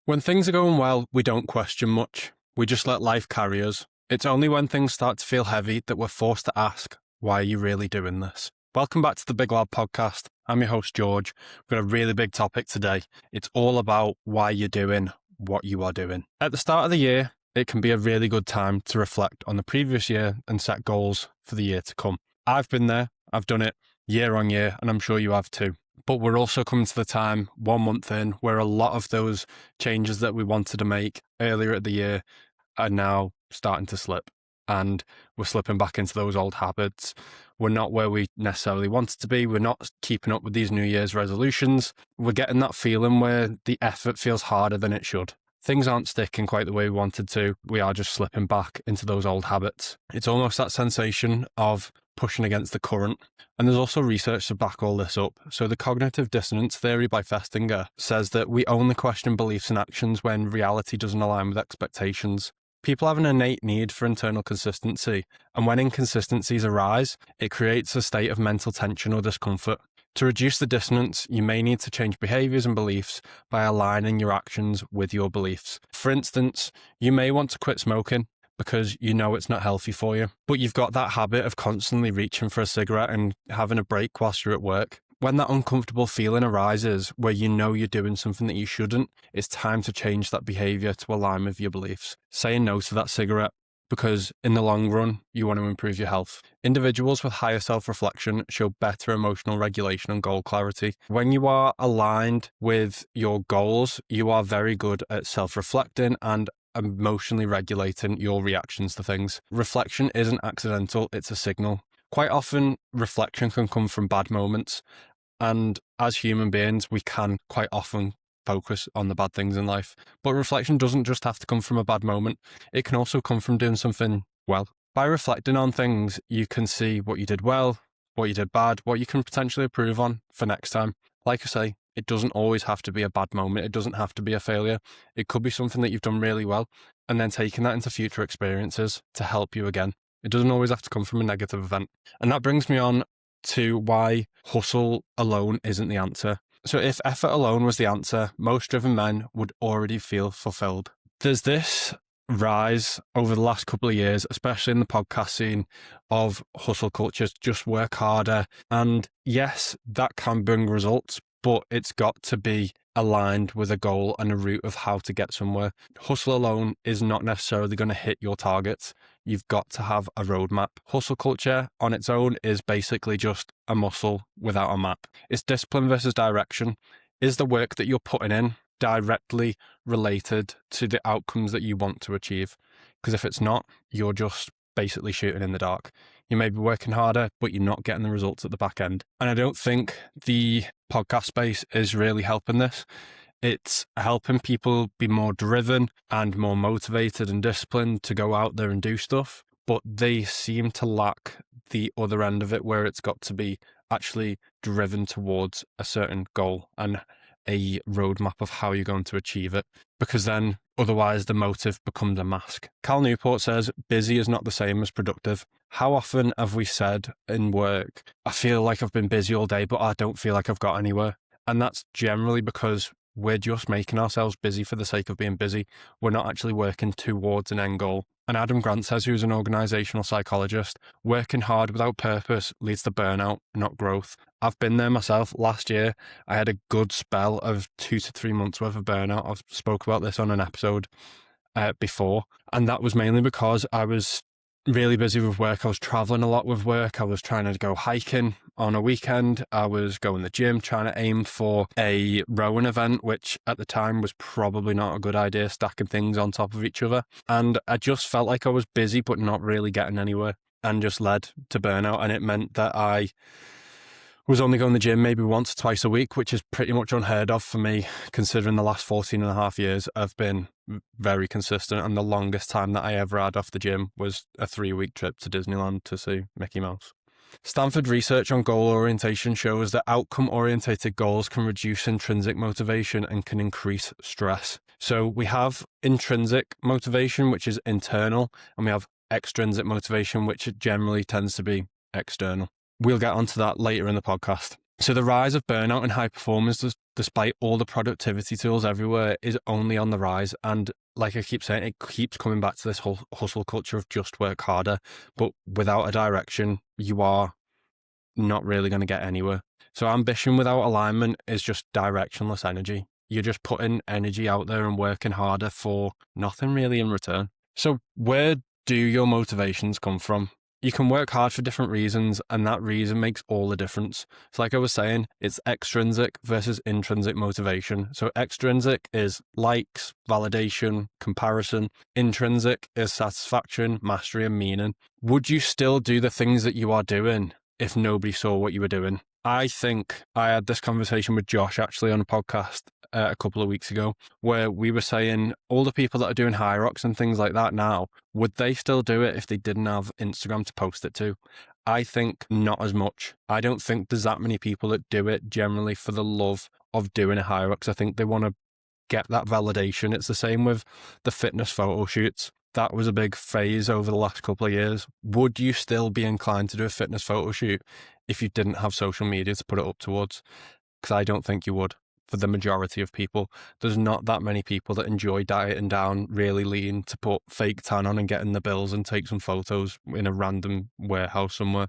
When things are going well, we don't question much. We just let life carry us. It's only when things start to feel heavy that we're forced to ask, why are you really doing this? Welcome back to the Big Lad Podcast. I'm your host, George. We've got a really big topic today. It's all about why you're doing what you are doing. At the start of the year, it can be a really good time to reflect on the previous year and set goals for the year to come. I've been there. I've done it year on year, and I'm sure you have too. But we're also coming to the time, 1 month in, where a lot of those changes that we wanted to make earlier at the year are now starting to slip. And we're slipping back into those old habits. We're not where we necessarily wanted to be. We're not keeping up with these New Year's resolutions. We're getting that feeling where the effort feels harder than it should. Things aren't sticking quite the way we wanted to. We are just slipping back into those old habits. It's almost that sensation of pushing against the current. And there's also research to back all this up. So the cognitive dissonance theory by Festinger says that we only question beliefs and actions when reality doesn't align with expectations. People have an innate need for internal consistency, and when inconsistencies arise, it creates a state of mental tension or discomfort. To reduce the dissonance, you may need to change behaviors and beliefs by aligning your actions with your beliefs. For instance, you may want to quit smoking because you know it's not healthy for you, but you've got that habit of constantly reaching for a cigarette and having a break whilst you're at work. When that uncomfortable feeling arises where you know you're doing something that you shouldn't, it's time to change that behavior to align with your beliefs. Saying no to that cigarette, because in the long run, you want to improve your health. Individuals with higher self-reflection show better emotional regulation and goal clarity. When you are aligned with your goals, you are very good at self-reflecting and emotionally regulating your reactions to things. Reflection isn't accidental, it's a signal. Quite often, reflection can come from bad moments, and as human beings, we can quite often focus on the bad things in life. But reflection doesn't just have to come from a bad moment. It can also come from doing something well. By reflecting on things, you can see what you did well, what you did bad, what you can potentially improve on for next time. Like I say, it doesn't always have to be a bad moment. It doesn't have to be a failure. It could be something that you've done really well, and then taking that into future experiences to help you again. It doesn't always have to come from a negative event. And that brings me on to why hustle alone isn't the answer. So if effort alone was the answer, most driven men would already feel fulfilled. There's this rise over the last couple of years, especially in the podcast scene, of hustle culture, just work harder. And yes, that can bring results, but it's got to be aligned with a goal and a route of how to get somewhere. Hustle alone is not necessarily going to hit your targets. You've got to have a roadmap. Hustle culture on its own is basically just a muscle without a map. It's discipline versus direction. Is the work that you're putting in directly related to the outcomes that you want to achieve? Because if it's not, you're just basically shooting in the dark. You may be working harder, but you're not getting the results at the back end. And I don't think the podcast space is really helping this. It's helping people be more driven and more motivated and disciplined to go out there and do stuff, but they seem to lack the other end of it, where it's got to be actually driven towards a certain goal and a roadmap of how you're going to achieve it, because then otherwise the motive becomes a mask. Cal Newport says, busy is not the same as productive. How often have we said in work, I feel like I've been busy all day, but I don't feel like I've got anywhere? And that's generally because we're just making ourselves busy for the sake of being busy. We're not actually working towards an end goal. And Adam Grant says, who's an organizational psychologist, working hard without purpose leads to burnout, not growth. I've been there myself. Last year, I had a good spell of 2 to 3 months worth of burnout. I've spoke about this on an episode before. And that was mainly because I was really busy with work. I was traveling a lot with work. I was trying to go hiking on a weekend. I was going to the gym, trying to aim for a rowing event, which at the time was probably not a good idea, stacking things on top of each other. And I just felt like I was busy, but not really getting anywhere, and just led to burnout. And it meant that I was only going to the gym maybe once or twice a week, which is pretty much unheard of for me, considering the last 14 and a half years I've been very consistent. And the longest time that I ever had off the gym was a 3-week trip to Disneyland to see Mickey Mouse. Stanford research on goal orientation shows that outcome-orientated goals can reduce intrinsic motivation and can increase stress. So we have intrinsic motivation, which is internal, and we have extrinsic motivation, which generally tends to be external. We'll get onto that later in the podcast. So the rise of burnout and high performance, despite all the productivity tools everywhere, is only on the rise. And like I keep saying, it keeps coming back to this whole hustle culture of just work harder. But without a direction, you are not really going to get anywhere. So ambition without alignment is just directionless energy. You're just putting energy out there and working harder for nothing really in return. So where do your motivations come from? You can work hard for different reasons, and that reason makes all the difference. So like I was saying, it's extrinsic versus intrinsic motivation. So extrinsic is likes, validation, comparison. Intrinsic is satisfaction, mastery, and meaning. Would you still do the things that you are doing if nobody saw what you were doing? I think I had this conversation with Josh actually on a podcast a couple of weeks ago, where we were saying all the people that are doing high rocks and things like that now, would they still do it if they didn't have Instagram to post it to? I think not as much. I don't think there's that many people that do it generally for the love of doing a high rocks. I think they want to get that validation. It's the same with the fitness photo shoots. That was a big phase over the last couple of years. Would you still be inclined to do a fitness photo shoot if you didn't have social media to put it up towards? Because I don't think you would. For the majority of people, there's not that many people that enjoy dieting down, really lean, to put fake tan on and get in the bills and take some photos in a random warehouse somewhere.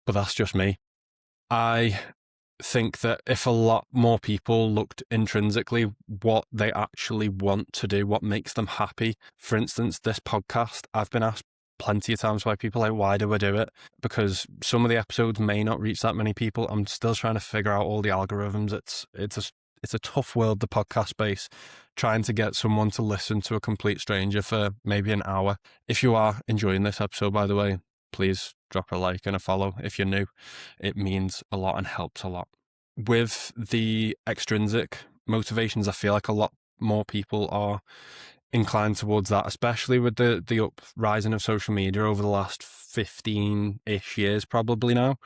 But that's just me. I think that if a lot more people looked intrinsically what they actually want to do, what makes them happy. For instance, this podcast, I've been asked plenty of times by people like, why do I do it? Because some of the episodes may not reach that many people. I'm still trying to figure out all the algorithms. It's a tough world, the podcast space, trying to get someone to listen to a complete stranger for maybe an hour. If you are enjoying this episode, by the way, please drop a like and a follow if you're new. It means a lot and helps a lot. With the extrinsic motivations, I feel like a lot more people are inclined towards that, especially with the uprising of social media over the last 15-ish years probably now,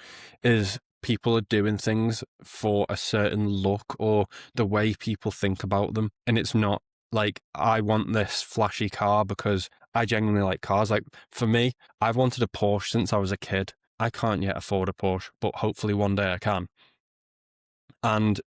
is people are doing things for a certain look or the way people think about them. And it's not like, I want this flashy car because I genuinely like cars. Like for me, I've wanted a Porsche since I was a kid. I can't yet afford a Porsche, but hopefully one day I can. And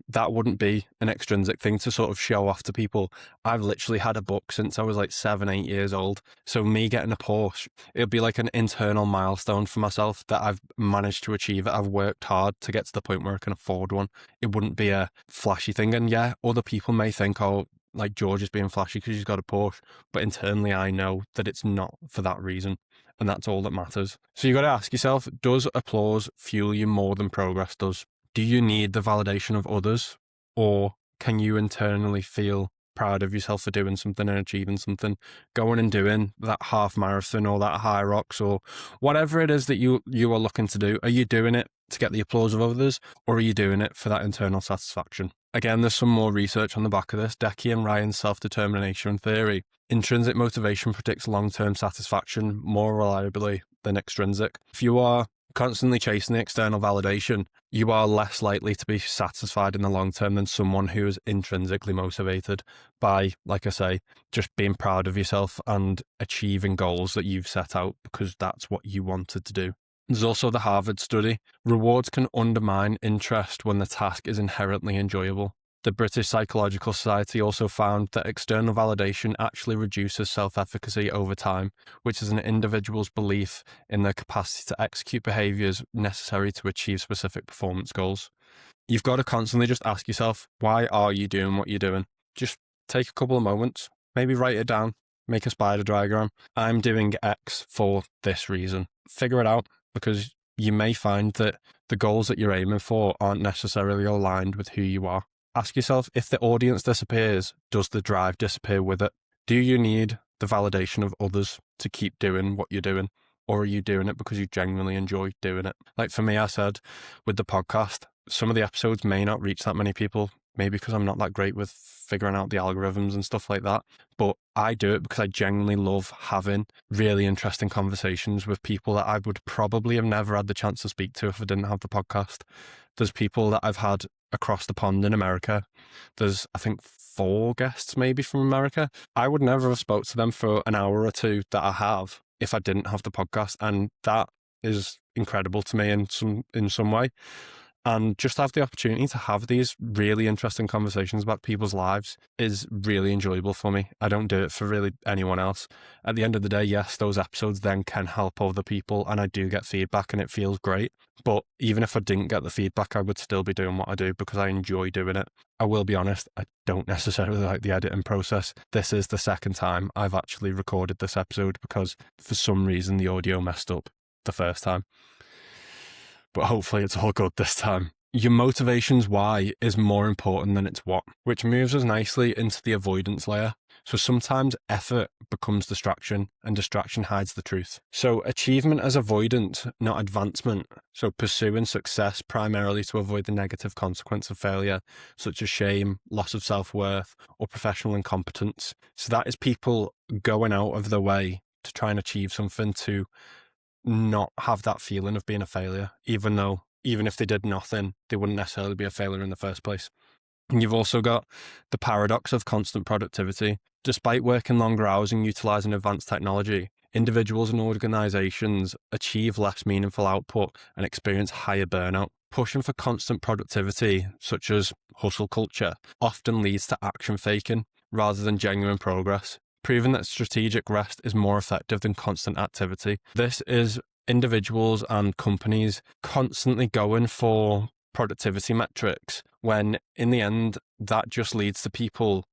that wouldn't be an extrinsic thing to sort of show off to people. I've literally had a book since I was like 7-8 years old. So me getting a Porsche, it'll be like an internal milestone for myself that I've managed to achieve. I've worked hard to get to the point where I can afford one. It wouldn't be a flashy thing. And yeah, other people may think, oh, like George is being flashy because he's got a Porsche. But internally, I know that it's not for that reason. And that's all that matters. So you got to ask yourself, does applause fuel you more than progress does? Do you need the validation of others, or can you internally feel proud of yourself for doing something and achieving something, going and doing that half marathon or that high rocks or whatever it is that you are looking to do? Are you doing it to get the applause of others, or are you doing it for that internal satisfaction? Again, there's some more research on the back of this. Decky and Ryan's self-determination theory. Intrinsic motivation predicts long-term satisfaction more reliably than extrinsic. If you are constantly chasing the external validation, you are less likely to be satisfied in the long term than someone who is intrinsically motivated by, like I say, just being proud of yourself and achieving goals that you've set out because that's what you wanted to do. There's also the Harvard study. Rewards can undermine interest when the task is inherently enjoyable. The British Psychological Society also found that external validation actually reduces self-efficacy over time, which is an individual's belief in their capacity to execute behaviours necessary to achieve specific performance goals. You've got to constantly just ask yourself, why are you doing what you're doing? Just take a couple of moments, maybe write it down, make a spider diagram. I'm doing X for this reason. Figure it out, because you may find that the goals that you're aiming for aren't necessarily aligned with who you are. Ask yourself, if the audience disappears, does the drive disappear with it? Do you need the validation of others to keep doing what you're doing? Or are you doing it because you genuinely enjoy doing it? Like for me, I said with the podcast, some of the episodes may not reach that many people, maybe because I'm not that great with figuring out the algorithms and stuff like that. But I do it because I genuinely love having really interesting conversations with people that I would probably have never had the chance to speak to if I didn't have the podcast. There's people that I've had across the pond in America. There's, I think, 4 guests maybe from America. I would never have spoke to them for an hour or two that I have if I didn't have the podcast. And that is incredible to me in some way. And just have the opportunity to have these really interesting conversations about people's lives is really enjoyable for me. I don't do it for really anyone else. At the end of the day, yes, those episodes then can help other people, and I do get feedback and it feels great. But even if I didn't get the feedback, I would still be doing what I do because I enjoy doing it. I will be honest, I don't necessarily like the editing process. This is the second time I've actually recorded this episode because for some reason the audio messed up the first time. But hopefully it's all good this time. Your motivation's why is more important than its what, which moves us nicely into the avoidance layer. So sometimes effort becomes distraction and distraction hides the truth. So achievement as avoidance, not advancement. So pursuing success primarily to avoid the negative consequence of failure, such as shame, loss of self-worth, or professional incompetence. So that is people going out of their way to try and achieve something to not have that feeling of being a failure, even if they did nothing, they wouldn't necessarily be a failure in the first place. And you've also got the paradox of constant productivity. Despite working longer hours and utilizing advanced technology, individuals and organizations achieve less meaningful output and experience higher burnout. Pushing for constant productivity, such as hustle culture, often leads to action faking rather than genuine progress, proving that strategic rest is more effective than constant activity. This is individuals and companies constantly going for productivity metrics when in the end that just leads to people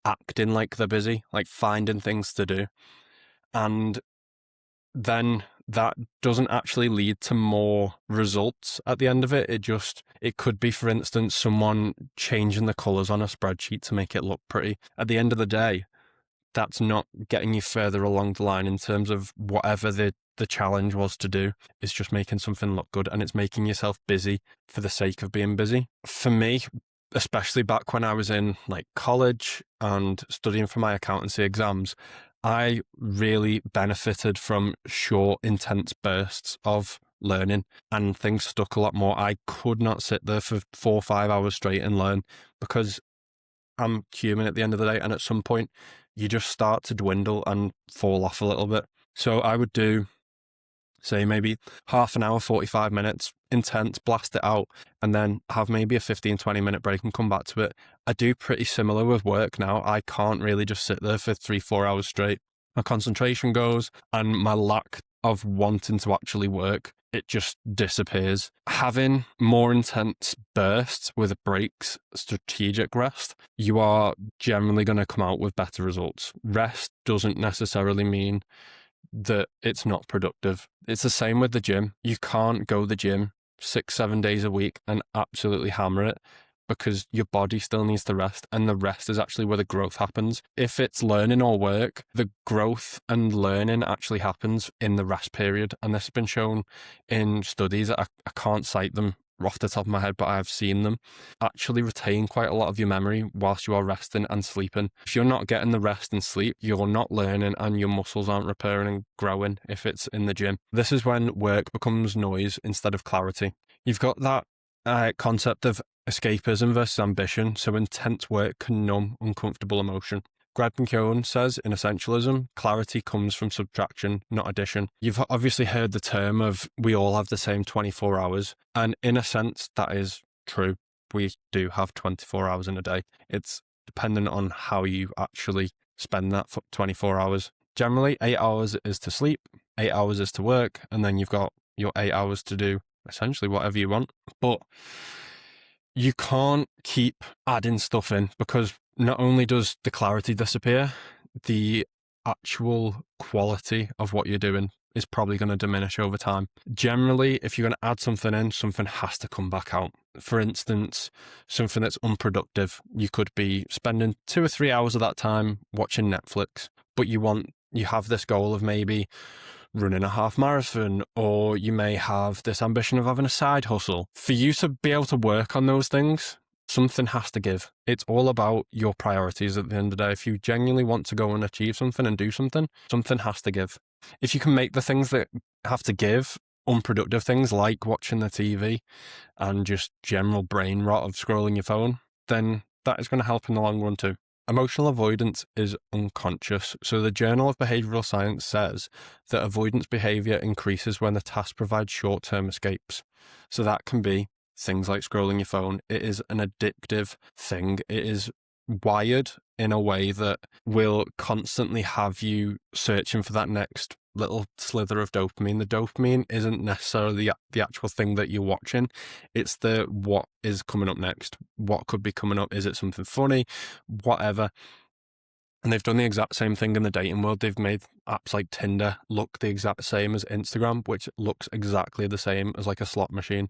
acting like they're busy, like finding things to do. And then that doesn't actually lead to more results at the end of it. It could be, for instance, someone changing the colors on a spreadsheet to make it look pretty. At the end of the day, that's not getting you further along the line in terms of whatever the challenge was to do. It's just making something look good, and it's making yourself busy for the sake of being busy. For me, especially back when I was in like college and studying for my accountancy exams, I really benefited from short, intense bursts of learning, and things stuck a lot more. I could not sit there for 4 or 5 hours straight and learn because I'm human at the end of the day, and at some point you just start to dwindle and fall off a little bit. So I would do, say, maybe half an hour, 45 minutes, intense, blast it out, and then have maybe a 15-20 minute break and come back to it. I do pretty similar with work now. I can't really just sit there for 3-4 hours straight. My concentration goes, and my lack of wanting to actually work, it just disappears. Having more intense bursts with breaks, strategic rest, you are generally going to come out with better results. Rest doesn't necessarily mean that it's not productive. It's the same with the gym. You can't go to the gym 6-7 days a week and absolutely hammer it, because your body still needs to rest, and the rest is actually where the growth happens. If it's learning or work, the growth and learning actually happens in the rest period, and this has been shown in studies. I can't cite them off the top of my head, but I've seen them actually retain quite a lot of your memory whilst you are resting and sleeping. If you're not getting the rest and sleep, you're not learning, and your muscles aren't repairing and growing if it's in the gym. This is when work becomes noise instead of clarity. You've got that concept of escapism versus ambition. So intense work can numb uncomfortable emotion. Greg says in Essentialism, clarity comes from subtraction, not addition. You've obviously heard the term of we all have the same 24 hours. And in a sense, that is true. We do have 24 hours in a day. It's dependent on how you actually spend that 24 hours. Generally, 8 hours is to sleep, 8 hours is to work, and then you've got your 8 hours to do essentially whatever you want. But you can't keep adding stuff in, because not only does the clarity disappear, the actual quality of what you're doing is probably going to diminish over time. Generally, if you're going to add something in, something has to come back out. For instance, something that's unproductive. You could be spending 2 or 3 hours of that time watching Netflix, but you have this goal of maybe running a half marathon, or you may have this ambition of having a side hustle. For you to be able to work on those things, something has to give. It's all about your priorities at the end of the day. If you genuinely want to go and achieve something and do something, something has to give. If you can make the things that have to give unproductive things like watching the TV and just general brain rot of scrolling your phone, then that is going to help in the long run too. Emotional avoidance is unconscious. So the Journal of Behavioral Science says that avoidance behavior increases when the task provides short-term escapes. So that can be things like scrolling your phone. It is an addictive thing. It is wired in a way that will constantly have you searching for that next little slither of dopamine. The dopamine isn't necessarily the actual thing that you're watching. It's the what is coming up next. What could be coming up? Is it something funny? Whatever. And they've done the exact same thing in the dating world. They've made apps like Tinder look the exact same as Instagram, which looks exactly the same as like a slot machine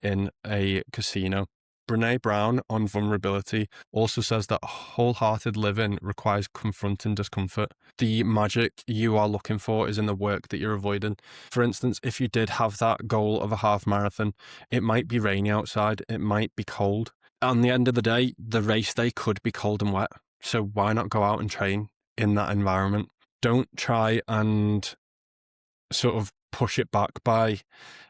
in a casino. Brene Brown on vulnerability also says that wholehearted living requires confronting discomfort. The magic you are looking for is in the work that you're avoiding. For instance, if you did have that goal of a half marathon, it might be rainy outside, it might be cold. On the end of the day, the race day could be cold and wet. So why not go out and train in that environment? Don't try and sort of push it back by,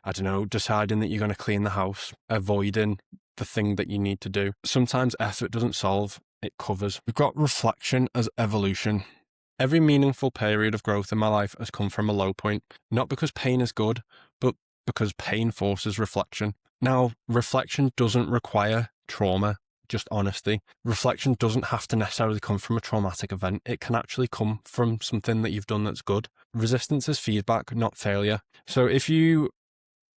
I don't know, deciding that you're going to clean the house, avoiding the thing that you need to do. Sometimes effort doesn't solve, it covers. We've got reflection as evolution. Every meaningful period of growth in my life has come from a low point, not because pain is good, but because pain forces reflection. Now, reflection doesn't require trauma, just honesty. Reflection doesn't have to necessarily come from a traumatic event. It can actually come from something that you've done that's good. Resistance is feedback, not failure. So if you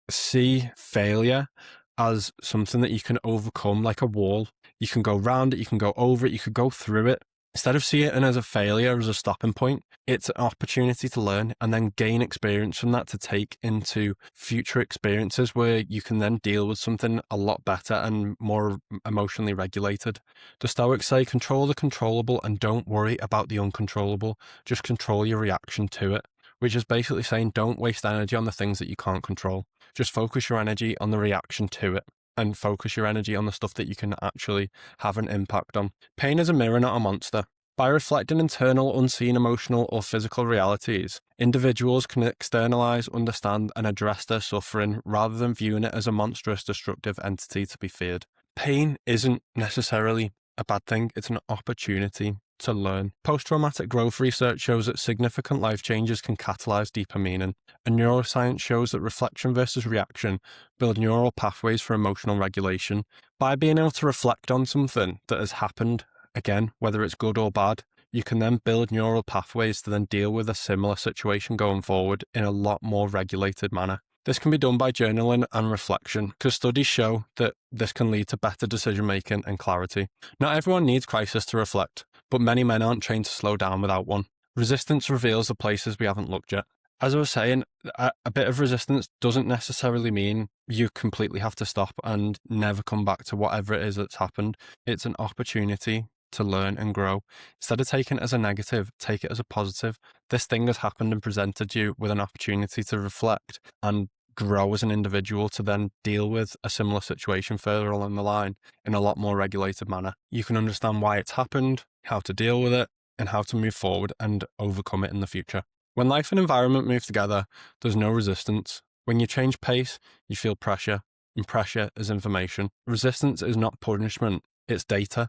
see failure as something that you can overcome, like a wall, you can go round it, you can go over it, you could go through it. Instead of seeing it as a failure, as a stopping point, it's an opportunity to learn and then gain experience from that to take into future experiences where you can then deal with something a lot better and more emotionally regulated. The Stoics say, control the controllable and don't worry about the uncontrollable. Just control your reaction to it, which is basically saying don't waste energy on the things that you can't control. Just focus your energy on the reaction to it, and focus your energy on the stuff that you can actually have an impact on. Pain is a mirror, not a monster. By reflecting internal, unseen emotional or physical realities, individuals can externalize, understand, and address their suffering rather than viewing it as a monstrous, destructive entity to be feared. Pain isn't necessarily a bad thing, it's an opportunity to learn. Post-traumatic growth research shows that significant life changes can catalyze deeper meaning, and neuroscience shows that reflection versus reaction build neural pathways for emotional regulation. By being able to reflect on something that has happened, again, whether it's good or bad, you can then build neural pathways to then deal with a similar situation going forward in a lot more regulated manner. This can be done by journaling and reflection, because studies show that this can lead to better decision-making and clarity. Not everyone needs crisis to reflect, but many men aren't trained to slow down without one. Resistance reveals the places we haven't looked yet. As I was saying, a bit of resistance doesn't necessarily mean you completely have to stop and never come back to whatever it is that's happened. It's an opportunity to learn and grow. Instead of taking it as a negative, take it as a positive. This thing has happened and presented you with an opportunity to reflect and grow as an individual to then deal with a similar situation further along the line in a lot more regulated manner. You can understand why it's happened, how to deal with it, and how to move forward and overcome it in the future. When life and environment move together, there's no resistance. When you change pace, you feel pressure, and pressure is information. Resistance is not punishment, it's data.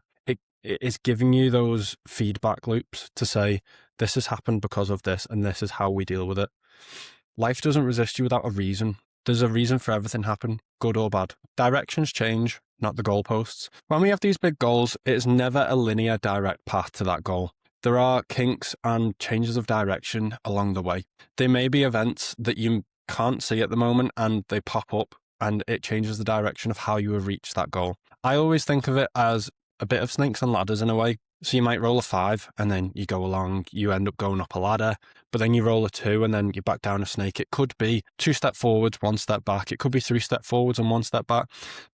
It is giving you those feedback loops to say, this has happened because of this, and this is how we deal with it. Life doesn't resist you without a reason. There's a reason for everything happen, good or bad. Directions change, not the goalposts. When we have these big goals, it is never a linear direct path to that goal. There are kinks and changes of direction along the way. There may be events that you can't see at the moment and they pop up and it changes the direction of how you will reach that goal. I always think of it as a bit of snakes and ladders in a way. So you might roll a 5 and then you go along, you end up going up a ladder, but then you roll a 2 and then you're back down a snake. It could be 2 steps forwards, 1 step back. It could be 3 steps forwards and 1 step back.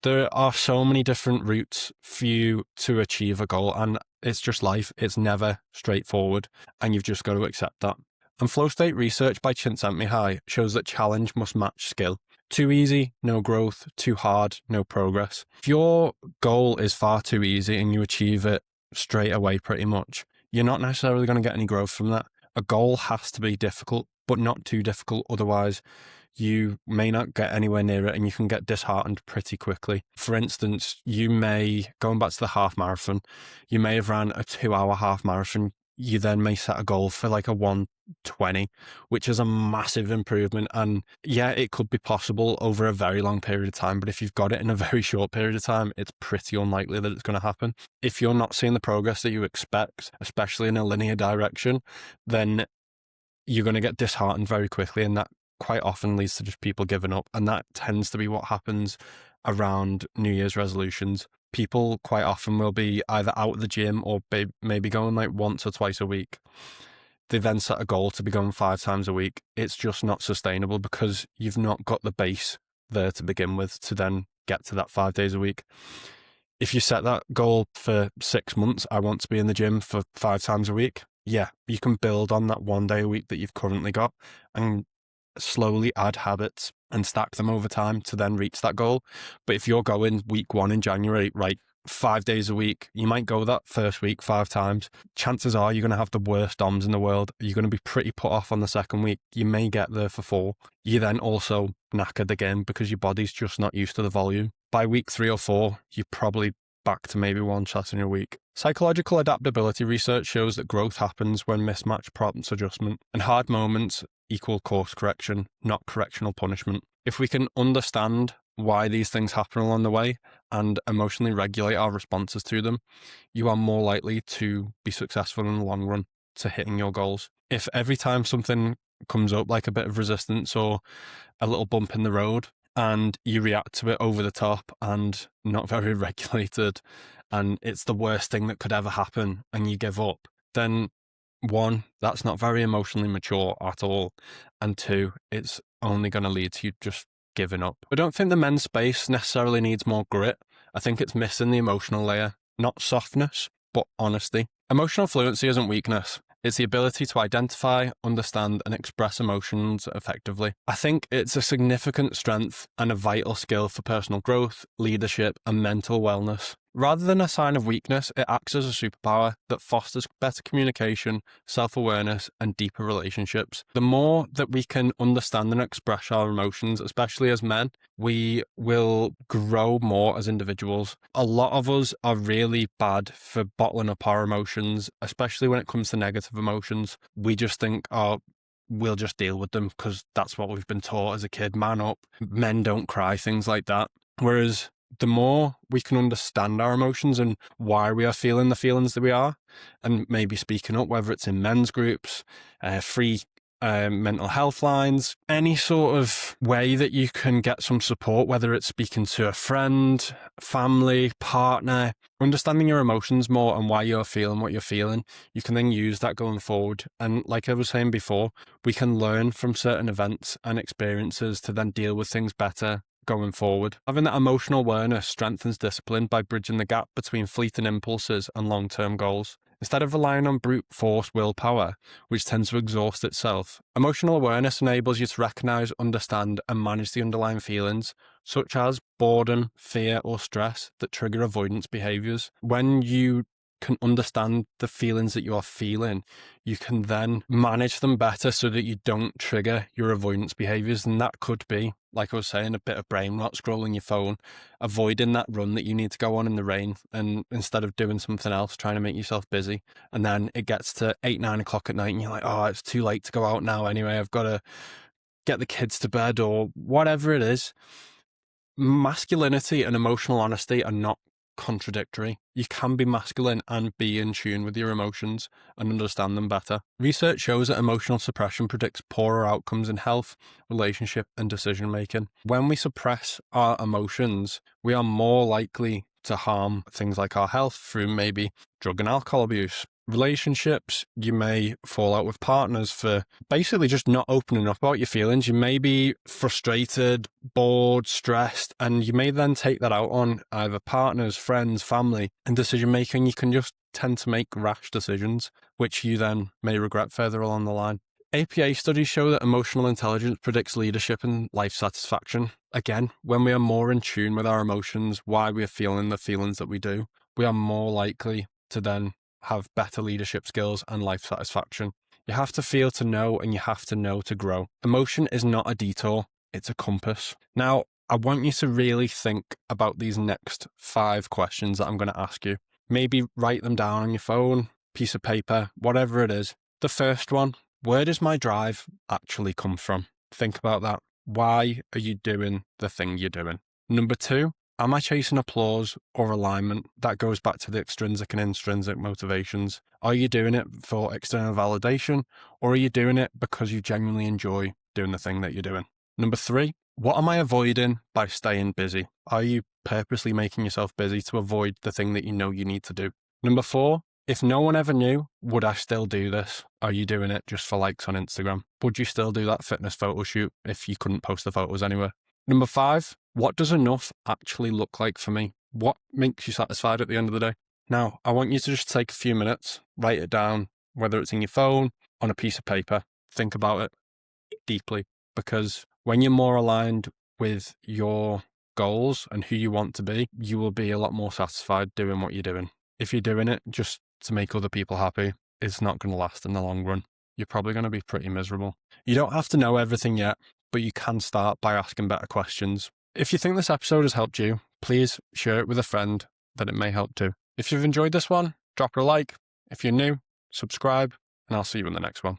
There are so many different routes for you to achieve a goal, and it's just life. It's never straightforward, and you've just got to accept that. And flow state research by Csikszentmihalyi shows that challenge must match skill. Too easy, no growth. Too hard, no progress. If your goal is far too easy and you achieve it straight away pretty much, you're not necessarily going to get any growth from that. A goal has to be difficult, but not too difficult. Otherwise, you may not get anywhere near it and you can get disheartened pretty quickly. For instance, going back to the half marathon, you may have ran a 2-hour half marathon. You then may set a goal for like a 1:20, which is a massive improvement. And yeah, it could be possible over a very long period of time, but if you've got it in a very short period of time, it's pretty unlikely that it's going to happen. If you're not seeing the progress that you expect, especially in a linear direction, then you're going to get disheartened very quickly, and that quite often leads to just people giving up. And that tends to be what happens around New Year's resolutions. People quite often will be either out of the gym or maybe going like once or twice a week. They then set a goal to be going 5 times a week. It's just not sustainable because you've not got the base there to begin with to then get to that 5 days a week. If you set that goal for 6 months, I want to be in the gym for 5 times a week. Yeah, you can build on that 1 day a week that you've currently got and slowly add habits and stack them over time to then reach that goal. But if you're going week 1 in January, right, 5 days a week, you might go that first week 5 times. Chances are you're going to have the worst DOMs in the world. You're going to be pretty put off on the second week. You may get there for 4. You then also knackered again because your body's just not used to the volume. By week 3 or 4, you're probably back to maybe 1 shot in a week. Psychological adaptability research shows that growth happens when mismatch prompts adjustment, and hard moments equal course correction, not correctional punishment. If we can understand why these things happen along the way and emotionally regulate our responses to them, you are more likely to be successful in the long run to hitting your goals. If every time something comes up like a bit of resistance or a little bump in the road and you react to it over the top and not very regulated, and it's the worst thing that could ever happen and you give up, then 1, that's not very emotionally mature at all. And 2, it's only going to lead to you just giving up. I don't think the men's space necessarily needs more grit. I think it's missing the emotional layer, not softness, but honesty. Emotional fluency isn't weakness. It's the ability to identify, understand, and express emotions effectively. I think it's a significant strength and a vital skill for personal growth, leadership, and mental wellness. Rather than a sign of weakness, it acts as a superpower that fosters better communication, self-awareness, and deeper relationships. The more that we can understand and express our emotions, especially as men, we will grow more as individuals. A lot of us are really bad for bottling up our emotions, especially when it comes to negative emotions. We just think, oh, we'll just deal with them because that's what we've been taught as a kid. Man up, men don't cry, things like that. Whereas the more we can understand our emotions and why we are feeling the feelings that we are, and maybe speaking up, whether it's in men's groups, free mental health lines, any sort of way that you can get some support, whether it's speaking to a friend, family, partner, understanding your emotions more and why you're feeling what you're feeling, you can then use that going forward. And like I was saying before, we can learn from certain events and experiences to then deal with things better going forward. Having that emotional awareness strengthens discipline by bridging the gap between fleeting impulses and long-term goals. Instead of relying on brute force willpower, which tends to exhaust itself, emotional awareness enables you to recognize, understand, and manage the underlying feelings, such as boredom, fear, or stress that trigger avoidance behaviors. When you can understand the feelings that you are feeling, you can then manage them better so that you don't trigger your avoidance behaviors. And that could be, like I was saying, a bit of brain rot, scrolling your phone, avoiding that run that you need to go on in the rain, and instead of doing something else, trying to make yourself busy. And then it gets to 8-9 o'clock at night and you're like, oh, it's too late to go out now anyway, I've got to get the kids to bed or whatever it is. Masculinity and emotional honesty are not contradictory. You can be masculine and be in tune with your emotions and understand them better. Research shows that emotional suppression predicts poorer outcomes in health, relationship, and decision making. When we suppress our emotions, we are more likely to harm things like our health through maybe drug and alcohol abuse. Relationships, you may fall out with partners for basically just not opening up about your feelings. You may be frustrated, bored, stressed, and you may then take that out on either partners, friends, family. In decision making, you can just tend to make rash decisions, which you then may regret further along the line. APA studies show that emotional intelligence predicts leadership and life satisfaction. Again, when we are more in tune with our emotions, why we are feeling the feelings that we do, we are more likely to then have better leadership skills and life satisfaction. You have to feel to know, and you have to know to grow. Emotion is not a detour. It's a compass. Now, I want you to really think about these next 5 questions that I'm going to ask you. Maybe write them down on your phone, piece of paper, whatever it is. The first one, where does my drive actually come from? Think about that. Why are you doing the thing you're doing? Number 2, am I chasing applause or alignment? That goes back to the extrinsic and intrinsic motivations. Are you doing it for external validation, or are you doing it because you genuinely enjoy doing the thing that you're doing? Number 3, what am I avoiding by staying busy? Are you purposely making yourself busy to avoid the thing that you know you need to do? Number 4, if no one ever knew, would I still do this? Are you doing it just for likes on Instagram? Would you still do that fitness photo shoot if you couldn't post the photos anywhere? Number 5, what does enough actually look like for me? What makes you satisfied at the end of the day? Now, I want you to just take a few minutes, write it down, whether it's in your phone, on a piece of paper. Think about it deeply, because when you're more aligned with your goals and who you want to be, you will be a lot more satisfied doing what you're doing. If you're doing it just to make other people happy, it's not going to last in the long run. You're probably going to be pretty miserable. You don't have to know everything yet, but you can start by asking better questions. If you think this episode has helped you, please share it with a friend that it may help too. If you've enjoyed this one, drop a like. If you're new, subscribe, and I'll see you in the next one.